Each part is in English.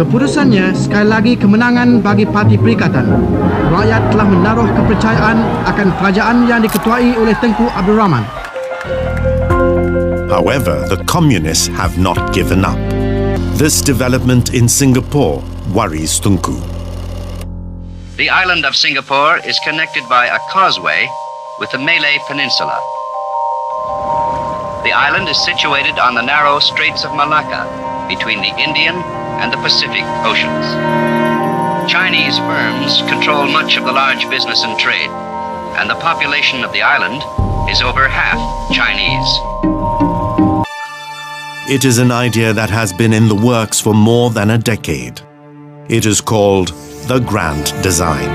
Keputusannya sekali lagi kemenangan bagi Parti Perikatan. Rakyat telah menaruh kepercayaan akan kerajaan yang diketuai oleh Tengku Abdul Rahman. However, the communists have not given up. This development in Singapore worries Tunku. The island of Singapore is connected by a causeway with the Malay Peninsula. The island is situated on the narrow Straits of Malacca between the Indian and the Pacific Oceans. Chinese firms control much of the large business and trade, and the population of the island is over half Chinese. It is an idea that has been in the works for more than a decade. It is called the Grand Design.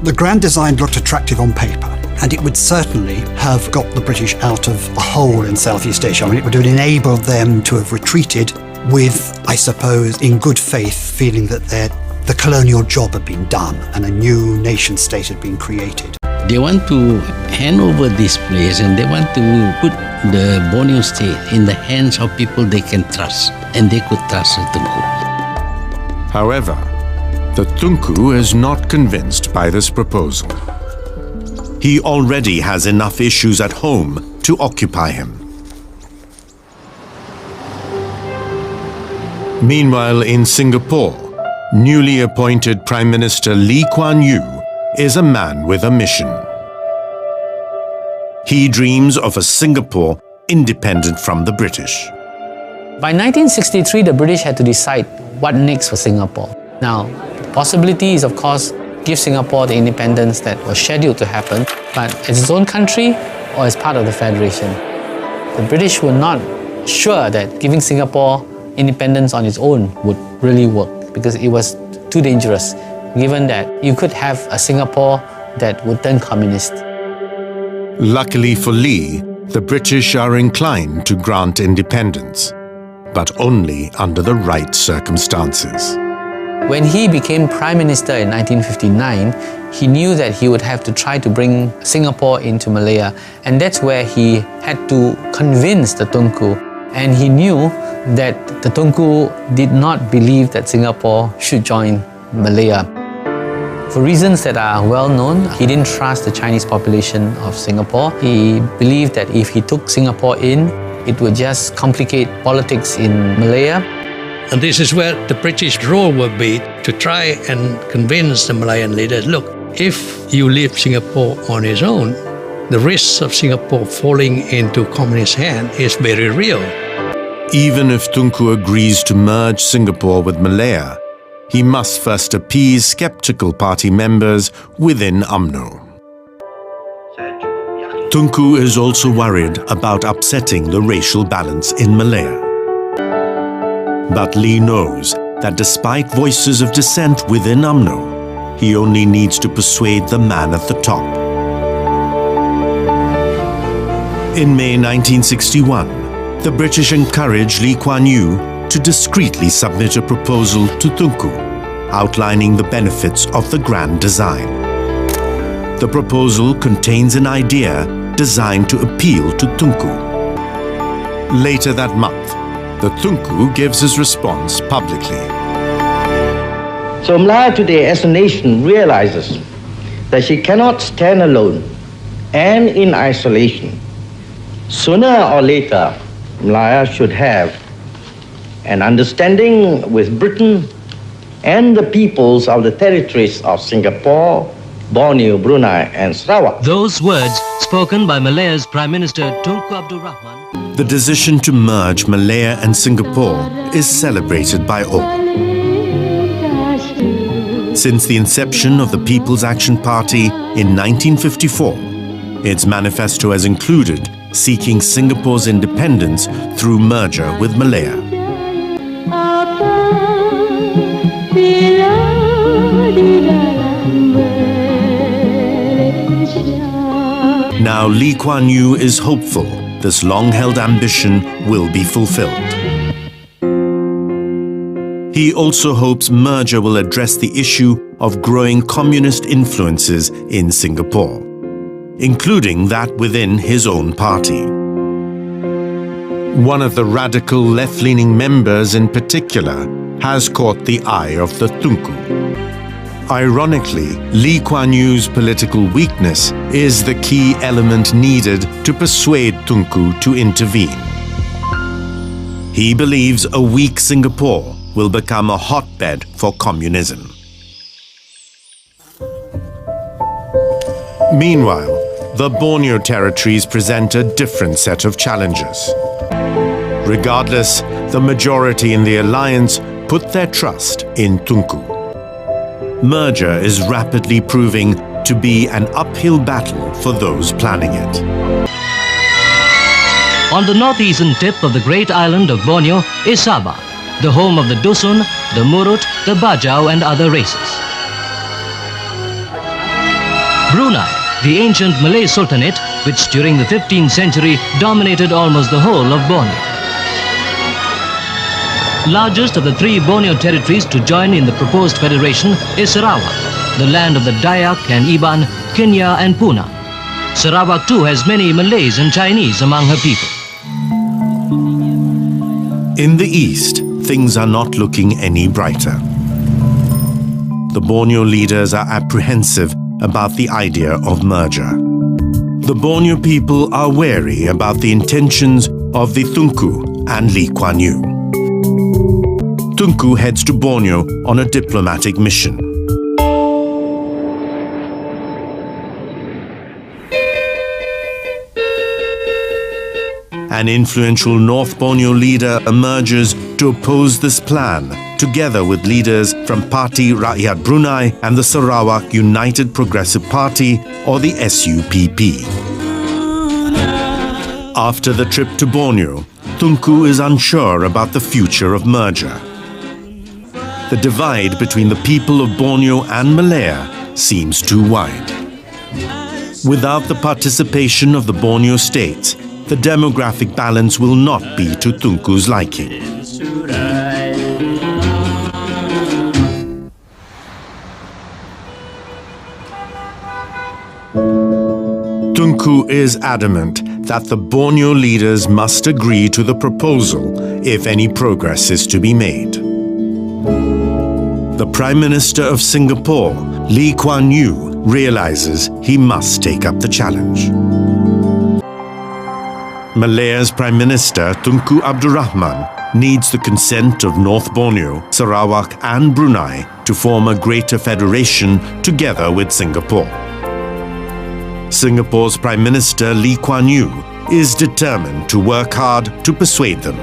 The Grand Design looked attractive on paper, and it would certainly have got the British out of a hole in Southeast Asia. I mean, it would have enabled them to have retreated with, I suppose, in good faith, feeling that the colonial job had been done and a new nation state had been created. They want to hand over this place and they want to put the Borneo state in the hands of people they can trust, and they could trust the Tunku. However, the Tunku is not convinced by this proposal. He already has enough issues at home to occupy him. Meanwhile, in Singapore, newly appointed Prime Minister Lee Kuan Yew is a man with a mission. He dreams of a Singapore independent from the British. By 1963, the British had to decide what next for Singapore. Now, the possibility is, of course, give Singapore the independence that was scheduled to happen, but as its own country or as part of the Federation. The British were not sure that giving Singapore independence on its own would really work, because it was too dangerous, given that you could have a Singapore that would turn communist. Luckily for Lee, the British are inclined to grant independence, but only under the right circumstances. When he became Prime Minister in 1959, he knew that he would have to try to bring Singapore into Malaya, and that's where he had to convince the Tunku. And he knew that the Tunku did not believe that Singapore should join Malaya. For reasons that are well known, he didn't trust the Chinese population of Singapore. He believed that if he took Singapore in, it would just complicate politics in Malaya. And this is where the British role would be, to try and convince the Malayan leaders, look, if you leave Singapore on its own, the risks of Singapore falling into communist hands is very real. Even if Tunku agrees to merge Singapore with Malaya, he must first appease skeptical party members within UMNO. Tunku is also worried about upsetting the racial balance in Malaya. But Lee knows that despite voices of dissent within UMNO, he only needs to persuade the man at the top. In May 1961, the British encouraged Lee Kuan Yew to discreetly submit a proposal to Tunku, outlining the benefits of the Grand Design. The proposal contains an idea designed to appeal to Tunku. Later that month, the Tunku gives his response publicly. So Malaya today as a nation realizes that she cannot stand alone and in isolation. Sooner or later, Malaya should have an understanding with Britain and the peoples of the territories of Singapore, Borneo, Brunei and Sarawak. Those words spoken by Malaya's Prime Minister Tunku Abdul Rahman. The decision to merge Malaya and Singapore is celebrated by all. Since the inception of the People's Action Party in 1954, its manifesto has included seeking Singapore's independence through merger with Malaya. Now Lee Kuan Yew is hopeful this long-held ambition will be fulfilled. He also hopes merger will address the issue of growing communist influences in Singapore, including that within his own party. One of the radical left-leaning members in particular has caught the eye of the Tunku. Ironically, Lee Kuan Yew's political weakness is the key element needed to persuade Tunku to intervene. He believes a weak Singapore will become a hotbed for communism. Meanwhile, the Borneo territories present a different set of challenges. Regardless, the majority in the alliance put their trust in Tunku. Merger is rapidly proving to be an uphill battle for those planning it. On the northeastern tip of the great island of Borneo is Sabah, the home of the Dusun, the Murut, the Bajau and other races. Brunei, the ancient Malay Sultanate, which during the 15th century dominated almost the whole of Borneo. Largest of the three Borneo territories to join in the proposed federation is Sarawak, the land of the Dayak and Iban, Kenyah and Puna. Sarawak too has many Malays and Chinese among her people. In the east, things are not looking any brighter. The Borneo leaders are apprehensive about the idea of merger. The Borneo people are wary about the intentions of the Tunku and Lee Kuan Yew. Tunku heads to Borneo on a diplomatic mission. An influential North Borneo leader emerges to oppose this plan, together with leaders from Parti Rakyat Brunei and the Sarawak United Progressive Party, or the SUPP. After the trip to Borneo, Tunku is unsure about the future of merger. The divide between the people of Borneo and Malaya seems too wide. Without the participation of the Borneo states, the demographic balance will not be to Tunku's liking. Tunku is adamant that the Borneo leaders must agree to the proposal if any progress is to be made. The Prime Minister of Singapore, Lee Kuan Yew, realizes he must take up the challenge. Malaya's Prime Minister, Tunku Abdul Rahman, needs the consent of North Borneo, Sarawak and Brunei to form a greater federation together with Singapore. Singapore's Prime Minister, Lee Kuan Yew, is determined to work hard to persuade them.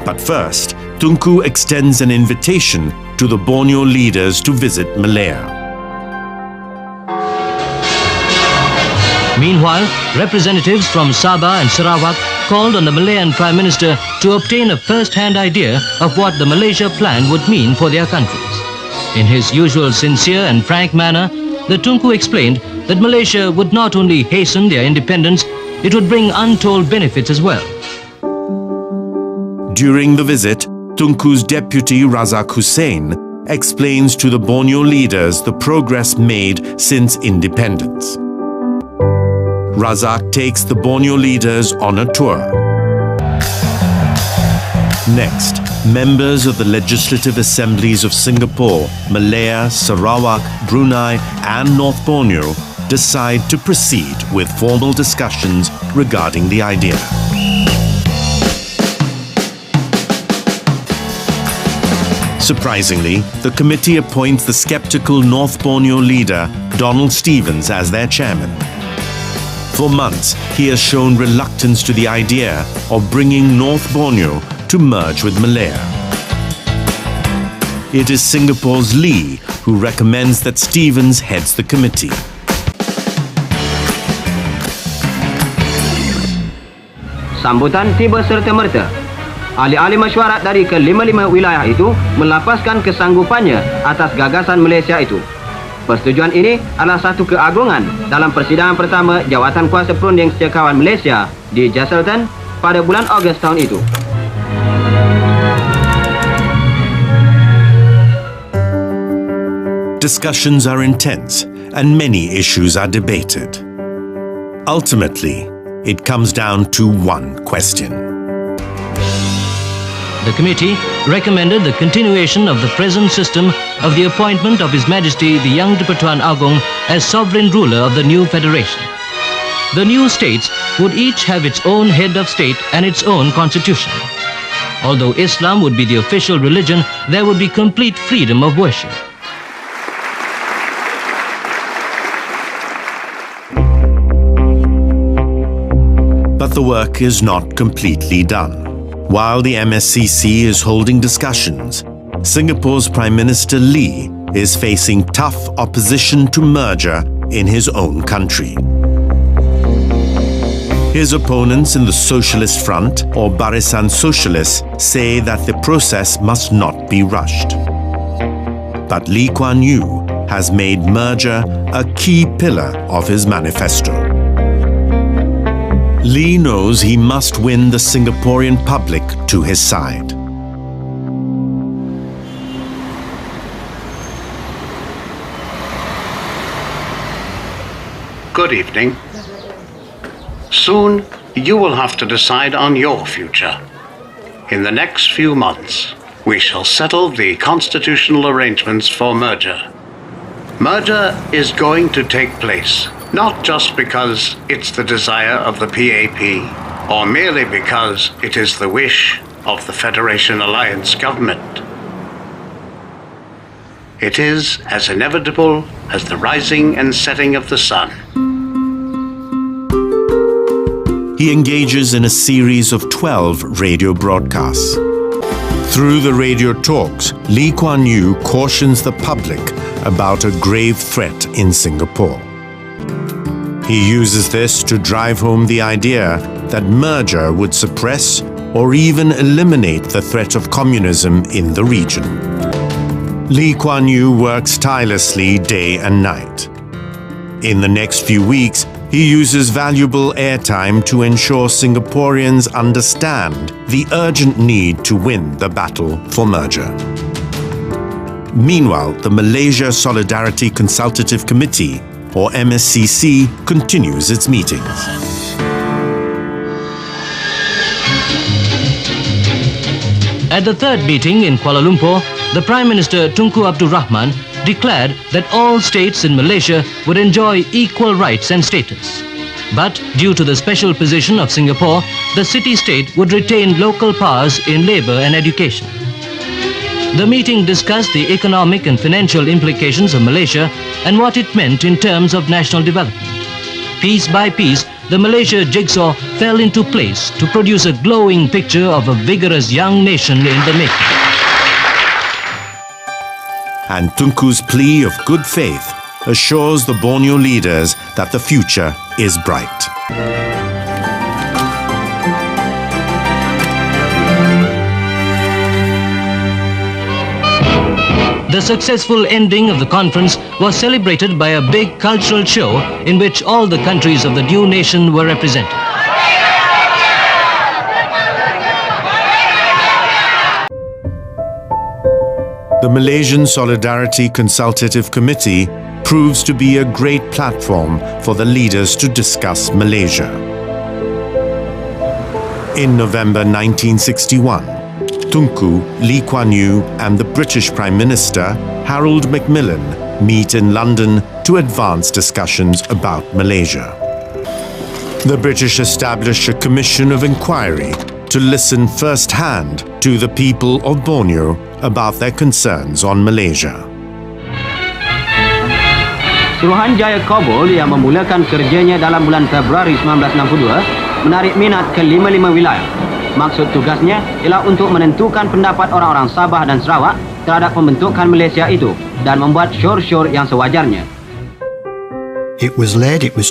But first, Tunku extends an invitation to the Borneo leaders to visit Malaya. Meanwhile, representatives from Sabah and Sarawak called on the Malayan Prime Minister to obtain a first-hand idea of what the Malaysia plan would mean for their countries. In his usual sincere and frank manner, the Tunku explained that Malaysia would not only hasten their independence, it would bring untold benefits as well. During the visit, Tunku's deputy Razak Hussain explains to the Borneo leaders the progress made since independence. Razak takes the Borneo leaders on a tour. Next, members of the legislative assemblies of Singapore, Malaya, Sarawak, Brunei and North Borneo decide to proceed with formal discussions regarding the idea. Surprisingly, the committee appoints the skeptical North Borneo leader, Donald Stevens, as their chairman. For months, he has shown reluctance to the idea of bringing North Borneo to merge with Malaya. It is Singapore's Lee who recommends that Stevens heads the committee. Sambutan tiba serta-merta. Ahli-ahli mesyuarat dari kelima-lima wilayah itu melapaskan kesanggupannya atas gagasan Malaysia itu. Persetujuan ini adalah satu keagungan dalam persidangan pertama Jawatan Kuasa Perunding Setiakawan Malaysia di Jesselton pada bulan Ogos tahun itu. Discussions are intense and many issues are debated. Ultimately, it comes down to one question. The committee recommended the continuation of the present system of the appointment of His Majesty the Young Di-Pertuan Agong as sovereign ruler of the new federation. The new states would each have its own head of state and its own constitution. Although Islam would be the official religion, there would be complete freedom of worship. But the work is not completely done. While the MSCC is holding discussions, Singapore's Prime Minister Lee is facing tough opposition to merger in his own country. His opponents in the Socialist Front, or Barisan Socialis, say that the process must not be rushed. But Lee Kuan Yew has made merger a key pillar of his manifesto. Lee knows he must win the Singaporean public to his side. Good evening. Soon, you will have to decide on your future. In the next few months, we shall settle the constitutional arrangements for merger. Merger is going to take place, not just because it's the desire of the PAP, or merely because it is the wish of the Federation Alliance government. It is as inevitable as the rising and setting of the sun. He engages in a series of 12 radio broadcasts. Through the radio talks, Lee Kuan Yew cautions the public about a grave threat in Singapore. He uses this to drive home the idea that merger would suppress or even eliminate the threat of communism in the region. Lee Kuan Yew works tirelessly day and night. In the next few weeks, he uses valuable airtime to ensure Singaporeans understand the urgent need to win the battle for merger. Meanwhile, the Malaysia Solidarity Consultative Committee, or MSCC, continues its meetings. At the third meeting in Kuala Lumpur, the Prime Minister Tunku Abdul Rahman declared that all states in Malaysia would enjoy equal rights and status. But due to the special position of Singapore, the city-state would retain local powers in labour and education. The meeting discussed the economic and financial implications of Malaysia and what it meant in terms of national development. Piece by piece, the Malaysia jigsaw fell into place to produce a glowing picture of a vigorous young nation in the making. And Tunku's plea of good faith assures the Borneo leaders that the future is bright. The successful ending of the conference was celebrated by a big cultural show in which all the countries of the new nation were represented. The Malaysian Solidarity Consultative Committee proves to be a great platform for the leaders to discuss Malaysia. In November 1961, Tunku, Lee Kuan Yew and the British Prime Minister, Harold Macmillan, meet in London to advance discussions about Malaysia. The British established a commission of inquiry to listen firsthand to the people of Borneo about their concerns on Malaysia. Suruhanjaya Kabul yang memulakan kerjanya dalam bulan Februari 1962 menarik minat ke 55 wilayah. Maksud tugasnya ialah untuk menentukan pendapat orang-orang Sabah dan Sarawak terhadap pembentukan Malaysia itu dan membuat syur-syur yang sewajarnya. It was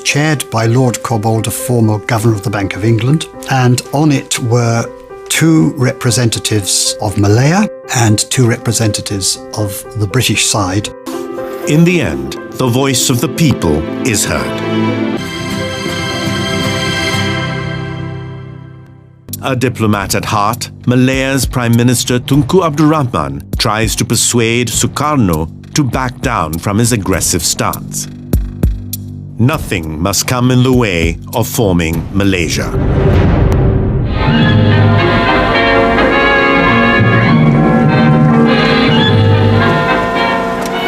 chaired by Lord Cobbold, a former governor of the Bank of England, and on it were 2 representatives of Malaya and 2 representatives of the British side. In the end, the voice of the people is heard. A diplomat at heart, Malaya's Prime Minister Tunku Abdul Rahman tries to persuade Sukarno to back down from his aggressive stance. Nothing must come in the way of forming Malaysia.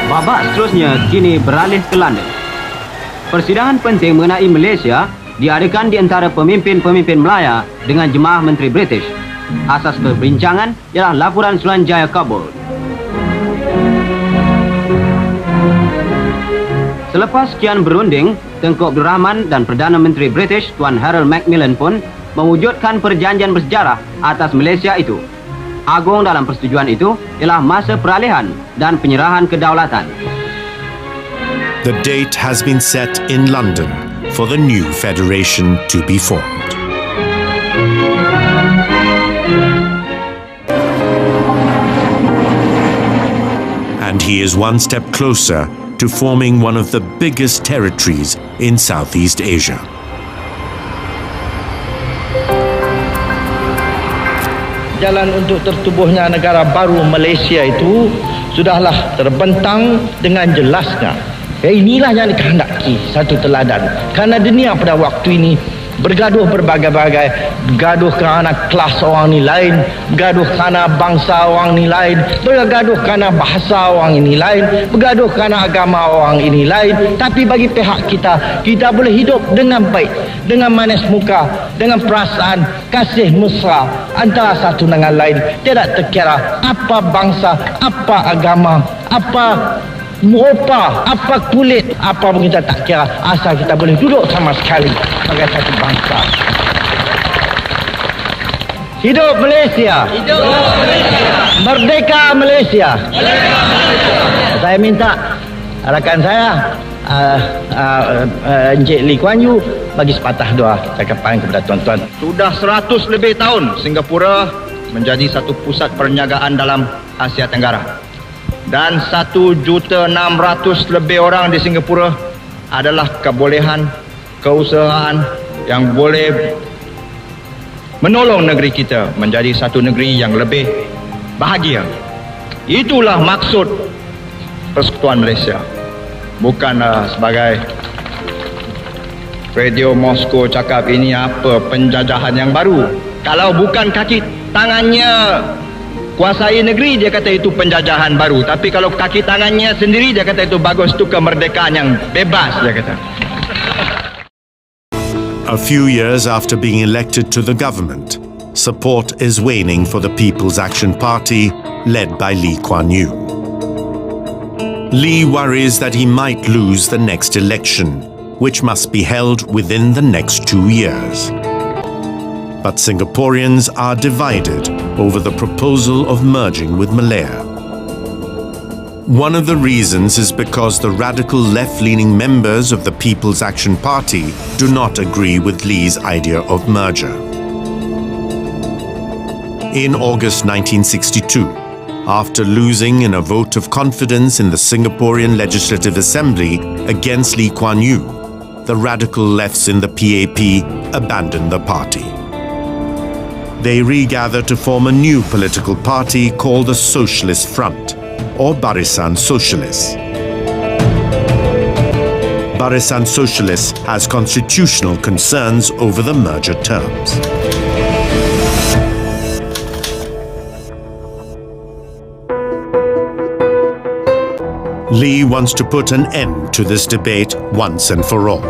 Babak seterusnya kini beralih ke London. Persidangan penting mengenai Malaysia diadakan di antara pemimpin-pemimpin Melaya dengan jemaah Menteri British. Asas perbincangan ialah laporan Suruhanjaya Kabul. Selepas sekian berunding, Tengku Abdul Rahman dan Perdana Menteri British Tuan Harold Macmillan pun mewujudkan perjanjian bersejarah atas Malaysia itu. Agung dalam persetujuan itu ialah masa peralihan dan penyerahan kedaulatan. The date has been set in London for the new federation to be formed. And he is one step closer to forming one of the biggest territories in Southeast Asia. Jalan untuk tertubuhnya negara baru Malaysia itu sudahlah terbentang dengan jelasnya. Inilah yang dikehendaki satu teladan. Karena dunia pada waktu ini bergaduh berbagai-bagai, bergaduh kerana kelas orang ni lain, bergaduh kerana bangsa orang ni lain, bergaduh kerana bahasa orang ini lain, bergaduh kerana agama orang ini lain. Tapi bagi pihak kita, kita boleh hidup dengan baik, dengan manis muka, dengan perasaan kasih mesra antara satu dengan lain. Tidak terkira apa bangsa, apa agama, apa rupa, apa kulit, apa pun kita tak kira, asal kita boleh duduk sama sekali sebagai satu bangsa. Hidup Malaysia! Hidup Malaysia! Merdeka Malaysia! Merdeka Malaysia! Saya minta rakan saya Encik Lee Kuan Yew bagi sepatah doa cakapan kepada tuan-tuan. Sudah 100 lebih tahun Singapura menjadi satu pusat perniagaan dalam Asia Tenggara. Dan 1.600.000 lebih orang di Singapura adalah kebolehan, keusahaan yang boleh menolong negeri kita menjadi satu negeri yang lebih bahagia. Itulah maksud Persekutuan Malaysia. Bukan sebagai Radio Moskow cakap ini apa penjajahan yang baru. Kalau bukan kaki tangannya kuasai negeri, dia kata itu penjajahan baru. Tapi kalau kaki tangannya sendiri, dia kata itu bagus, itu kemerdekaan yang bebas, dia kata. A few years after being elected to the government, support is waning for the People's Action Party, led by Lee Kuan Yew. Lee worries that he might lose the next election, which must be held within the next 2 years. But Singaporeans are divided over the proposal of merging with Malaya. One of the reasons is because the radical left-leaning members of the People's Action Party do not agree with Lee's idea of merger. In August 1962, after losing in a vote of confidence in the Singaporean Legislative Assembly against Lee Kuan Yew, the radical lefts in the PAP abandoned the party. They regather to form a new political party called the Socialist Front, or Barisan Socialis. Barisan Socialis has constitutional concerns over the merger terms. Lee wants to put an end to this debate once and for all.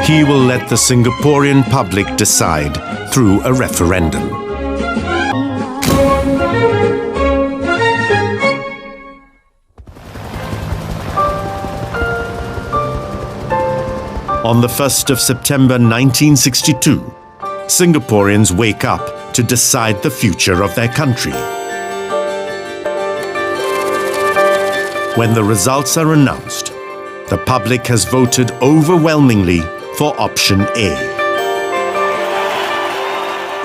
He will let the Singaporean public decide through a referendum. On the 1st of September 1962, Singaporeans wake up to decide the future of their country. When the results are announced, the public has voted overwhelmingly for option A.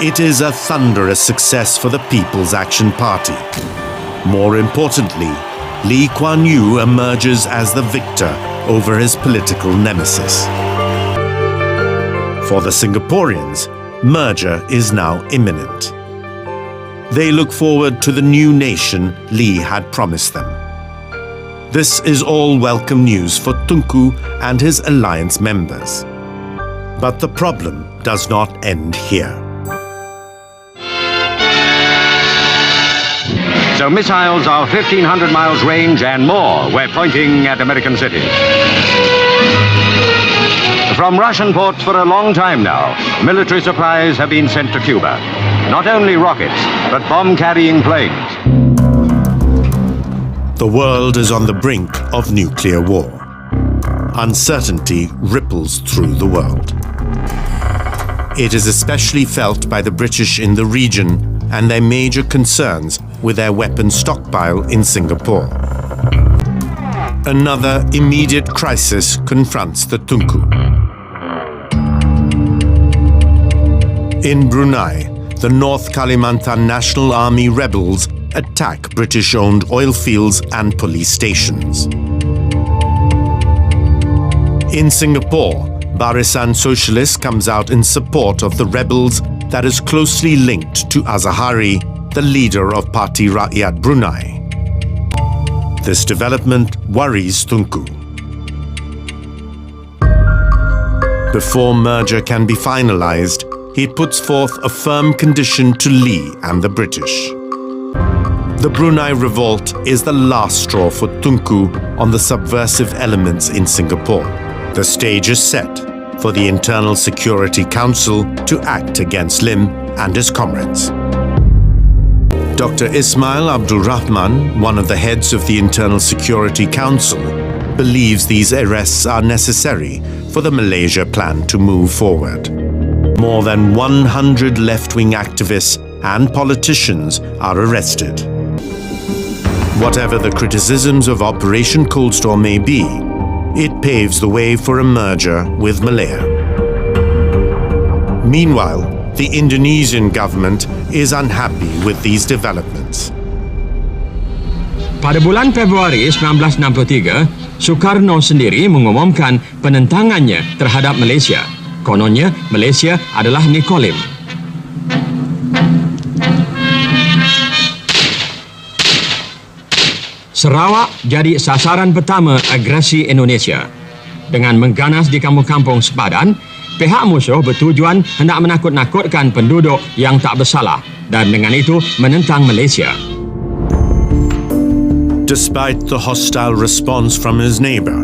It is a thunderous success for the People's Action Party. More importantly, Lee Kuan Yew emerges as the victor over his political nemesis. For the Singaporeans, merger is now imminent. They look forward to the new nation Lee had promised them. This is all welcome news for Tunku and his alliance members. But the problem does not end here. So missiles of 1,500 miles range and more were pointing at American cities. From Russian ports for a long time now, military supplies have been sent to Cuba. Not only rockets, but bomb-carrying planes. The world is on the brink of nuclear war. Uncertainty ripples through the world. It is especially felt by the British in the region and their major concerns with their weapons stockpile in Singapore. Another immediate crisis confronts the Tunku. In Brunei, the North Kalimantan National Army rebels attack British-owned oil fields and police stations. In Singapore, Barisan Socialist comes out in support of the rebels that is closely linked to Azahari, the leader of Parti Rakyat Brunei. This development worries Tunku. Before merger can be finalized, he puts forth a firm condition to Lee and the British. The Brunei revolt is the last straw for Tunku on the subversive elements in Singapore. The stage is set for the Internal Security Council to act against Lim and his comrades. Dr. Ismail Abdul Rahman, one of the heads of the Internal Security Council, believes these arrests are necessary for the Malaysia plan to move forward. More than 100 left-wing activists and politicians are arrested. Whatever the criticisms of Operation Cold Storm may be, it paves the way for a merger with Malaya. Meanwhile, the Indonesian government is unhappy with these developments. Pada bulan Februari 1963, Sukarno sendiri mengumumkan penentangannya terhadap Malaysia. Kononnya, Malaysia adalah Nikolim. Sarawak jadi sasaran pertama agresi Indonesia. Dengan mengganas di kampung-kampung sepadan, pihak musuh bertujuan hendak menakut-nakutkan penduduk yang tak bersalah dan dengan itu menentang Malaysia. Despite the hostile response from his neighbor,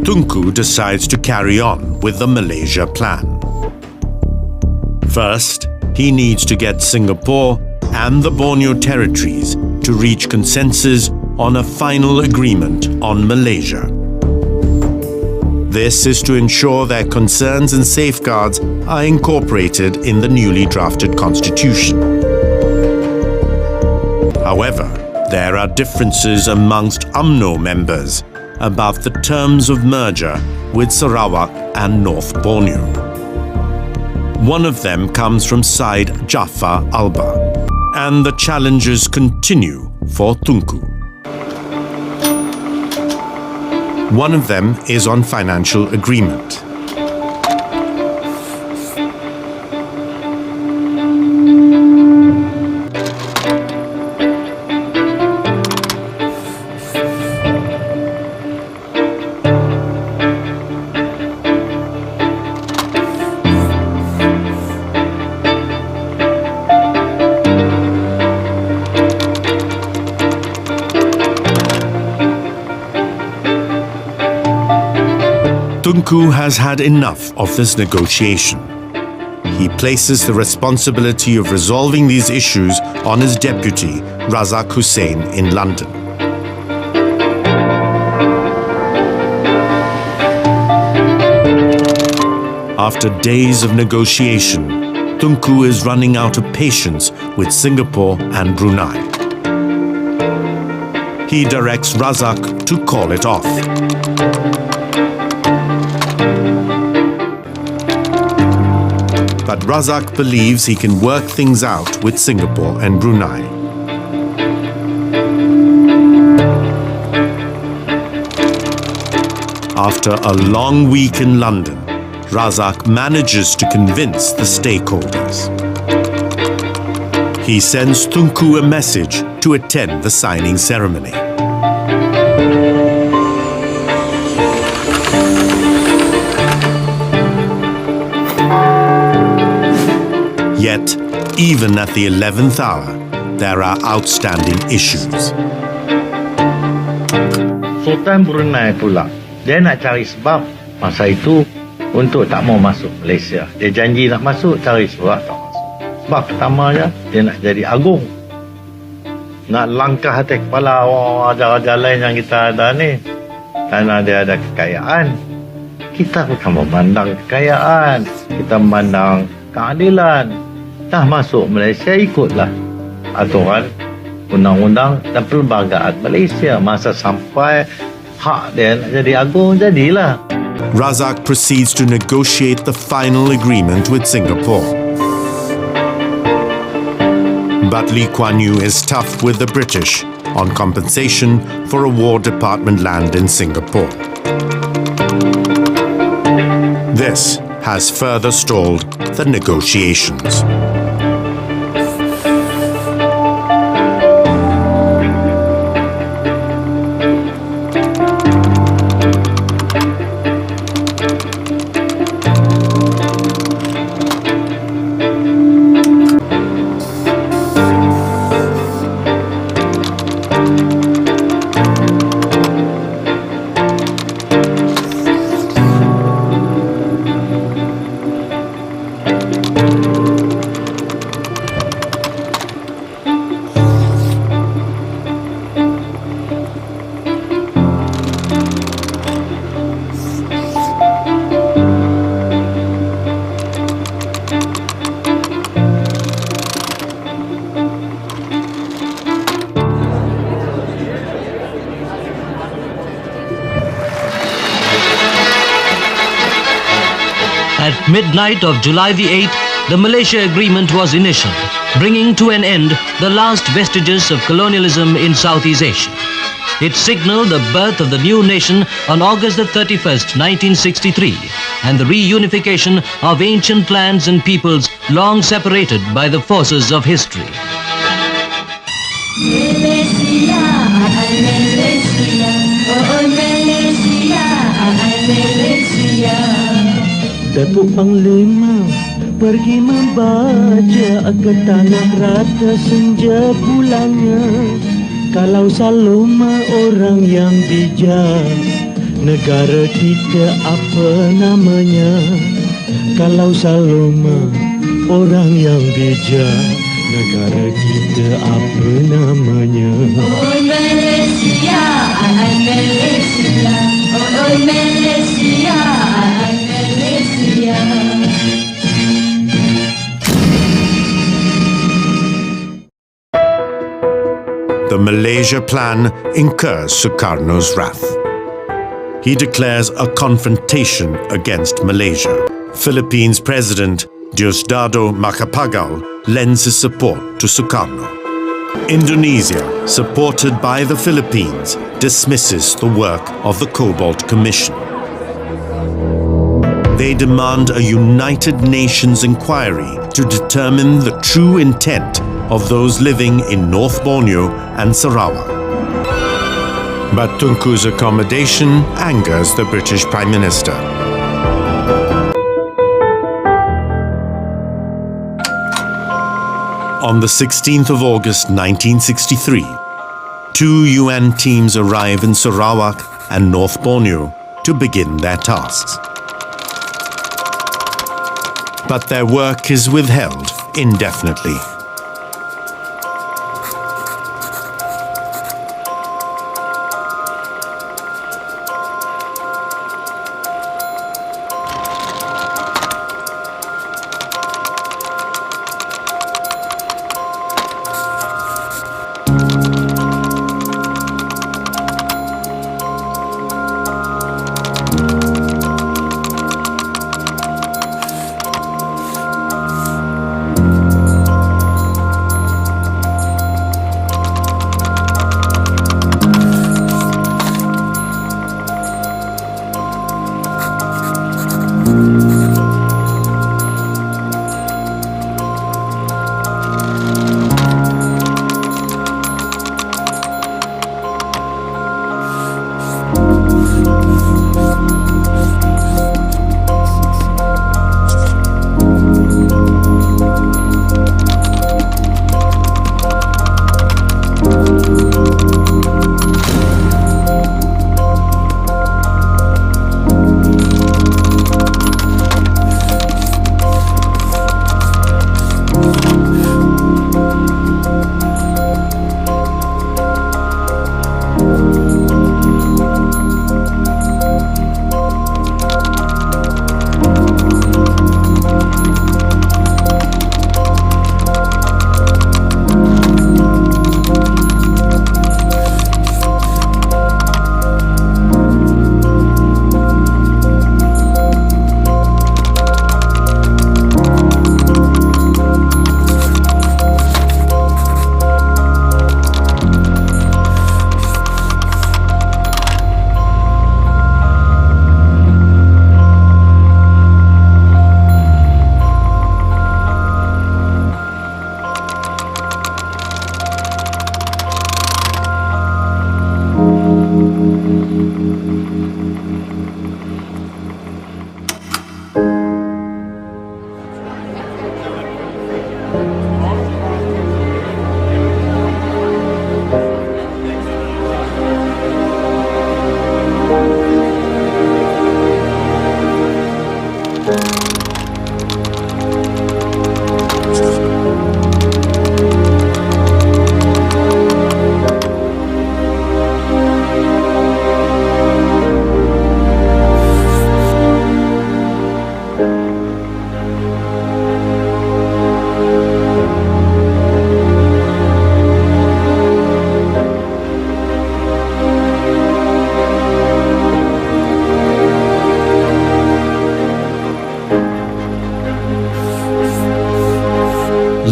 Tunku decides to carry on with the Malaysia plan. First, he needs to get Singapore and the Borneo territories to reach consensus on a final agreement on Malaysia. This is to ensure their concerns and safeguards are incorporated in the newly drafted constitution. However, there are differences amongst UMNO members about the terms of merger with Sarawak and North Borneo. One of them comes from Said Jafar Alba, and the challenges continue for Tunku. One of them is on financial agreement. Tunku has had enough of this negotiation. He places the responsibility of resolving these issues on his deputy, Razak Hussain, in London. After days of negotiation, Tunku is running out of patience with Singapore and Brunei. He directs Razak to call it off. But Razak believes he can work things out with Singapore and Brunei. After a long week in London, Razak manages to convince the stakeholders. He sends Tunku a message to attend the signing ceremony. Yet, even at the 11th hour, there are outstanding issues. Sultan Brunei pula, dia nak cari sebab masa itu untuk tak mau masuk Malaysia. Dia janji nak masuk, cari sebab tak masuk. Sebab pertamanya, dia nak jadi agung. Nak langkah atas kepala raja-raja lain yang kita ada ni. Kerana dia ada kekayaan. Kita bukan memandang kekayaan. Kita memandang keadilan. Dah masuk Malaysia, ikutlah aturan undang-undang dan perlembagaan Malaysia. Masa sampai hak dia nak jadi agung, jadilah. Razak proceeds to negotiate the final agreement with Singapore. But Lee Kuan Yew is tough with the British on compensation for a War Department land in Singapore. This has further stalled the negotiations. At midnight of July the 8th, the Malaysia Agreement was initialed, bringing to an end the last vestiges of colonialism in Southeast Asia. It signaled the birth of the new nation on August the 31st, 1963, and the reunification of ancient lands and peoples long separated by the forces of history. Malaysia, Malaysia, oh Malaysia, Malaysia. Datuk Panglima pergi membaca ke tanah rata senja pulangnya. Kalau Saloma orang yang bijak, negara kita apa namanya? Kalau Saloma orang yang bijak, negara kita apa namanya? Oh Malaysia, Malaysia, oh Malaysia, Malaysia. The Malaysia Plan incurs Sukarno's wrath. He declares a confrontation against Malaysia. Philippines President Diosdado Macapagal lends his support to Sukarno. Indonesia, supported by the Philippines, dismisses the work of the Cobalt Commission. They demand a United Nations inquiry to determine the true intent of those living in North Borneo and Sarawak. But Tunku's accommodation angers the British Prime Minister. On the 16th of August 1963, 2 UN teams arrive in Sarawak and North Borneo to begin their tasks. But their work is withheld indefinitely.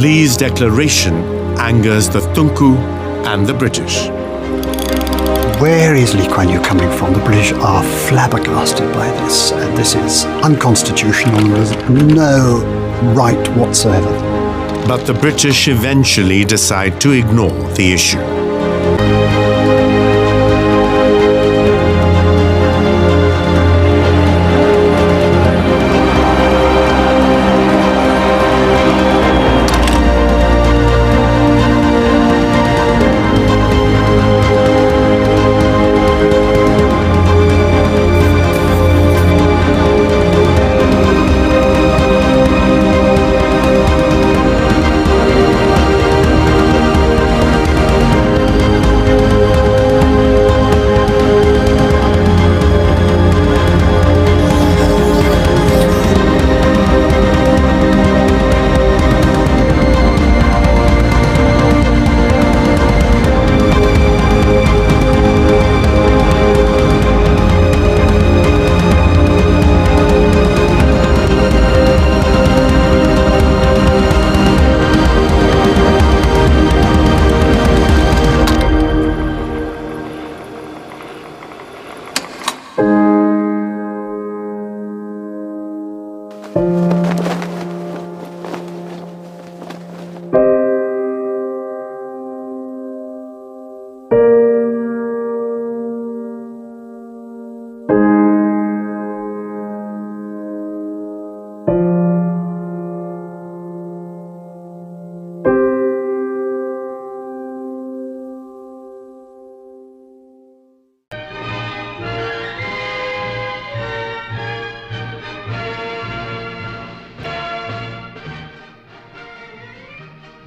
Lee's declaration angers the Tunku and the British. Where is Lee Kuan Yew coming from? The British are flabbergasted by this. This is unconstitutional and there is no right whatsoever. But the British eventually decide to ignore the issue.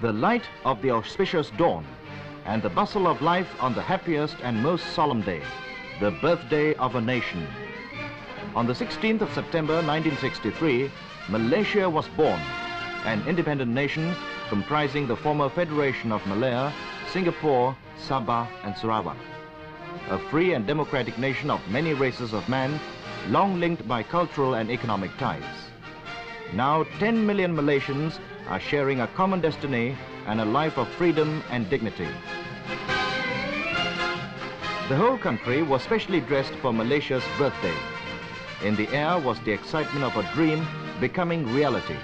The light of the auspicious dawn and the bustle of life on the happiest and most solemn day, the birthday of a nation. On the 16th of September 1963, Malaysia was born, an independent nation comprising the former Federation of Malaya, Singapore, Sabah and Sarawak. A free and democratic nation of many races of man, long linked by cultural and economic ties. Now 10 million Malaysians are sharing a common destiny and a life of freedom and dignity. The whole country was specially dressed for Malaysia's birthday. In the air was the excitement of a dream becoming reality.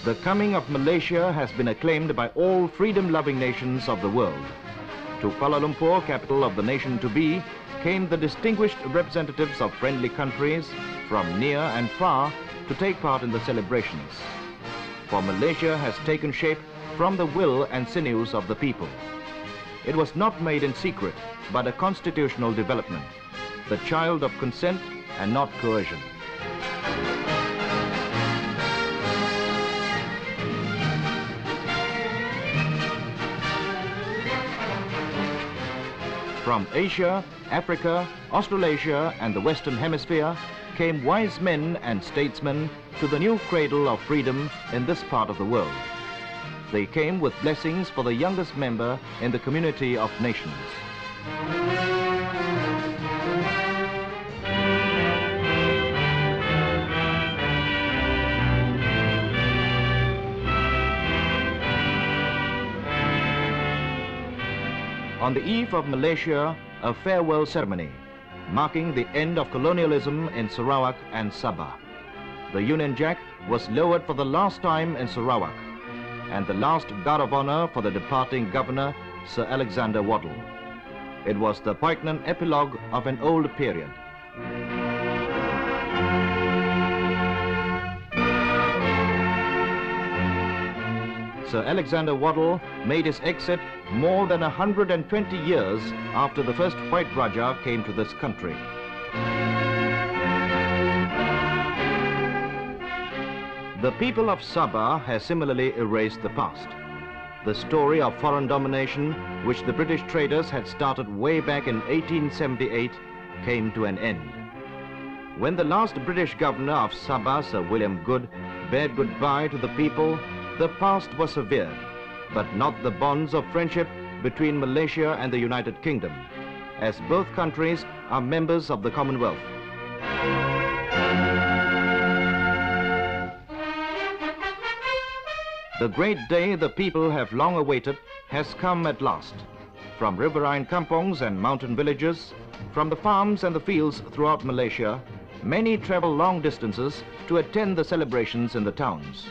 The coming of Malaysia has been acclaimed by all freedom-loving nations of the world. To Kuala Lumpur, capital of the nation to be, came the distinguished representatives of friendly countries from near and far to take part in the celebrations. For Malaysia has taken shape from the will and sinews of the people. It was not made in secret, but a constitutional development, the child of consent and not coercion. From Asia, Africa, Australasia and the Western Hemisphere came wise men and statesmen to the new cradle of freedom in this part of the world. They came with blessings for the youngest member in the community of nations. On the eve of Malaysia, a farewell ceremony, marking the end of colonialism in Sarawak and Sabah. The Union Jack was lowered for the last time in Sarawak, and the last guard of honor for the departing governor, Sir Alexander Waddell. It was the poignant epilogue of an old period. Sir Alexander Waddell made his exit more than 120 years after the first white Raja came to this country. The people of Sabah has similarly erased the past. The story of foreign domination, which the British traders had started way back in 1878, came to an end. When the last British governor of Sabah, Sir William Good, bade goodbye to the people, the past was severed, but not the bonds of friendship between Malaysia and the United Kingdom, as both countries are members of the Commonwealth. The great day the people have long awaited has come at last. From riverine kampongs and mountain villages, from the farms and the fields throughout Malaysia, many travel long distances to attend the celebrations in the towns.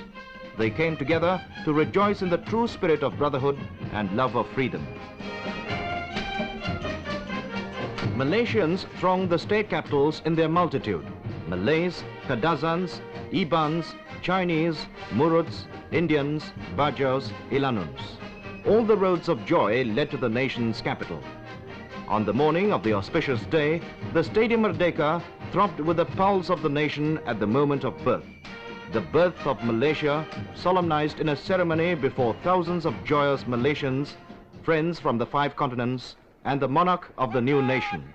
They came together to rejoice in the true spirit of brotherhood and love of freedom. Malaysians thronged the state capitals in their multitude. Malays, Kadazans, Ibans, Chinese, Muruts, Indians, Bajos, Ilanuns. All the roads of joy led to the nation's capital. On the morning of the auspicious day, the Stadium Merdeka throbbed with the pulse of the nation at the moment of birth. The birth of Malaysia, solemnized in a ceremony before thousands of joyous Malaysians, friends from the 5 continents, and the monarch of the new nation.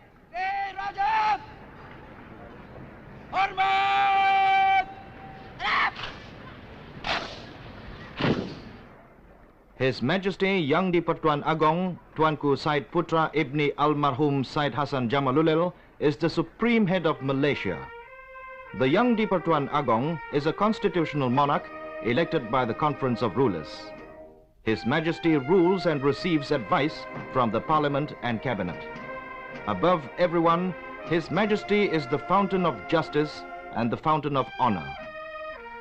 His Majesty Yang di-Pertuan Agong, Tuanku Said Putra Ibni Almarhum Said Hassan Jamalulil, is the supreme head of Malaysia. The Yang di-Pertuan Agong is a constitutional monarch elected by the Conference of Rulers. His Majesty rules and receives advice from the Parliament and Cabinet. Above everyone, His Majesty is the fountain of justice and the fountain of honor.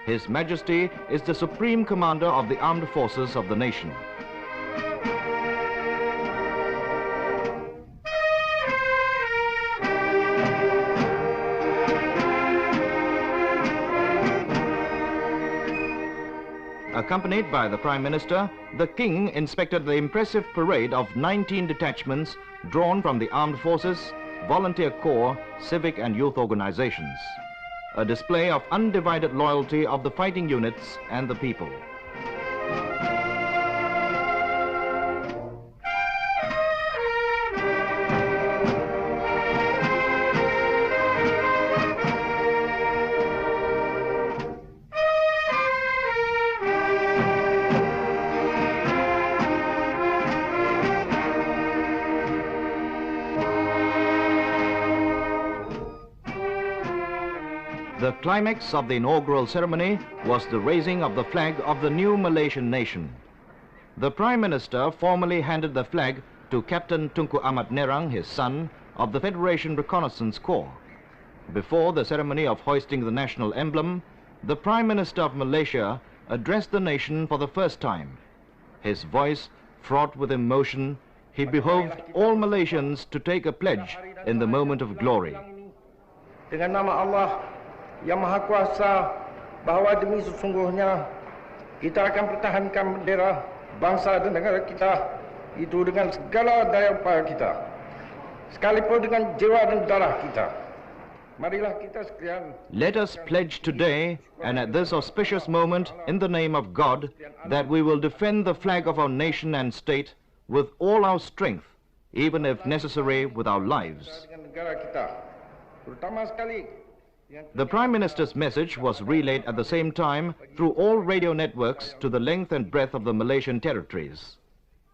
His Majesty is the supreme commander of the armed forces of the nation. Accompanied by the Prime Minister, the King inspected the impressive parade of 19 detachments drawn from the armed forces, volunteer corps, civic and youth organizations. A display of undivided loyalty of the fighting units and the people. The climax of the inaugural ceremony was the raising of the flag of the new Malaysian nation. The Prime Minister formally handed the flag to Captain Tunku Ahmad Nerang, his son, of the Federation Reconnaissance Corps. Before the ceremony of hoisting the national emblem, the Prime Minister of Malaysia addressed the nation for the first time. His voice fraught with emotion, he behoved all Malaysians to take a pledge in the moment of glory. Dengan nama Allah yang Maha Kuasa, bahawa demi sesungguhnya kita akan pertahankan bendera bangsa dan negara kita itu dengan segala daya upaya kita, sekalipun dengan jiwa dan darah kita. Marilah kita sekalian. Let us pledge today and at this auspicious moment in the name of God that we will defend the flag of our nation and state with all our strength, even if necessary with our lives. Negara kita, terutama sekali. The Prime Minister's message was relayed at the same time through all radio networks to the length and breadth of the Malaysian territories.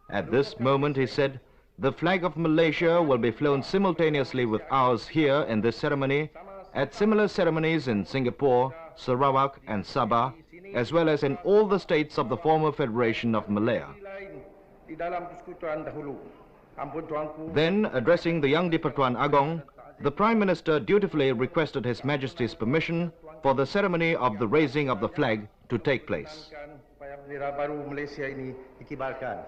At this moment, he said, the flag of Malaysia will be flown simultaneously with ours here in this ceremony, at similar ceremonies in Singapore, Sarawak and Sabah, as well as in all the states of the former Federation of Malaya. Then, addressing the Yang di-Pertuan Agong, the Prime Minister dutifully requested His Majesty's permission for the ceremony of the raising of the flag to take place. bendera baru Malaysia ini dikibarkan.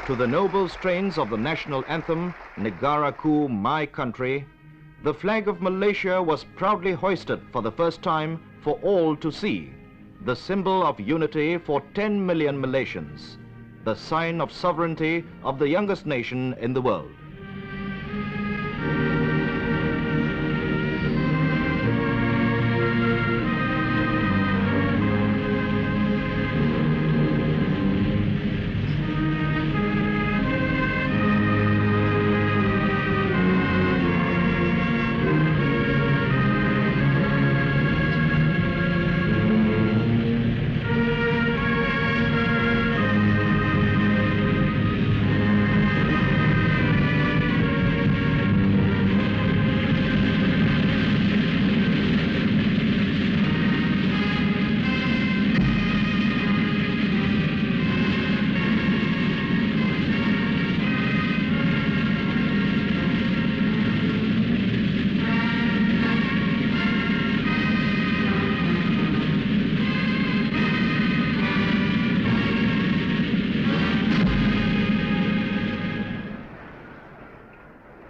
To the noble strains of the national anthem, Negaraku, My Country, the flag of Malaysia was proudly hoisted for the first time for all to see, the symbol of unity for 10 million Malaysians, the sign of sovereignty of the youngest nation in the world.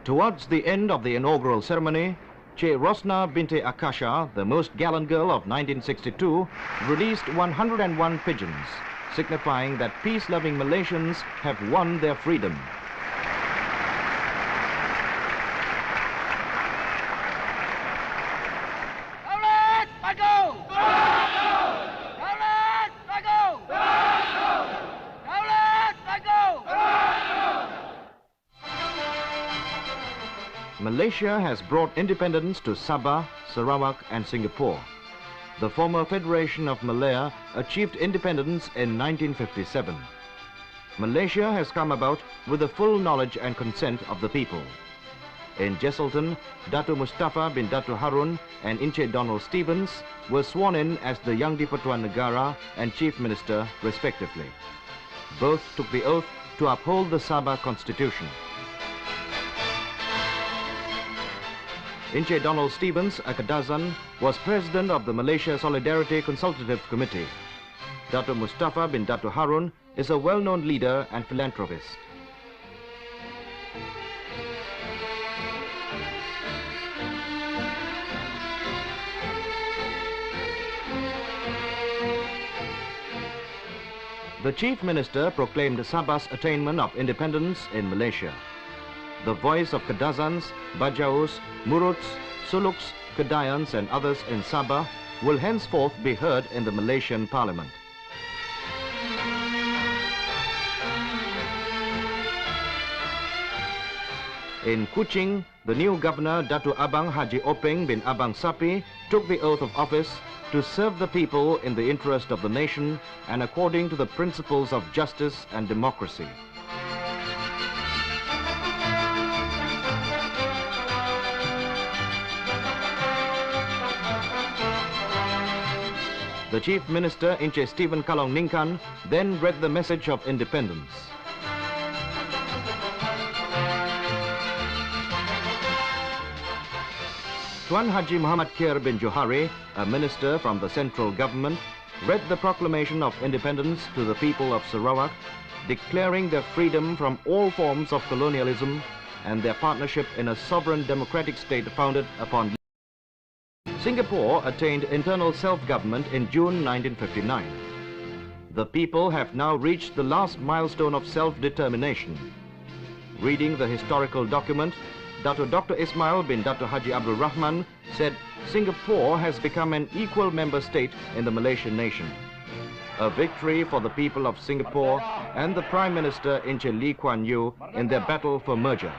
Towards the end of the inaugural ceremony, Che Rosna Binte Akasha, the most gallant girl of 1962, released 101 pigeons, signifying that peace-loving Malaysians have won their freedom. Malaysia has brought independence to Sabah, Sarawak and Singapore. The former Federation of Malaya achieved independence in 1957. Malaysia has come about with the full knowledge and consent of the people. In Jesselton, Dato Mustafa bin Dato Harun and Inche Donald Stevens were sworn in as the Yang di-Pertuan Negara and Chief Minister respectively. Both took the oath to uphold the Sabah Constitution. Inche Donald Stevens, a Kadazan, was president of the Malaysia Solidarity Consultative Committee. Dato Mustafa bin Dato Harun is a well-known leader and philanthropist. The Chief Minister proclaimed Sabah's attainment of independence in Malaysia. The voice of Kadazans, Bajaus, Muruts, Suluks, Kedayans and others in Sabah will henceforth be heard in the Malaysian Parliament. In Kuching, the new governor, Dato Abang Haji Openg bin Abang Sapi, took the oath of office to serve the people in the interest of the nation and according to the principles of justice and democracy. The Chief Minister, Inche Stephen Kalong Ningkan, then read the message of independence. Tuan Haji Muhammad Khair bin Johari, a minister from the central government, read the proclamation of independence to the people of Sarawak, declaring their freedom from all forms of colonialism and their partnership in a sovereign democratic state founded upon. Singapore attained internal self-government in June 1959. The people have now reached the last milestone of self-determination. Reading the historical document, Dato Dr. Ismail bin Dato Haji Abdul Rahman said Singapore has become an equal member state in the Malaysian nation. A victory for the people of Singapore and the Prime Minister Inche Lee Kuan Yew in their battle for merger.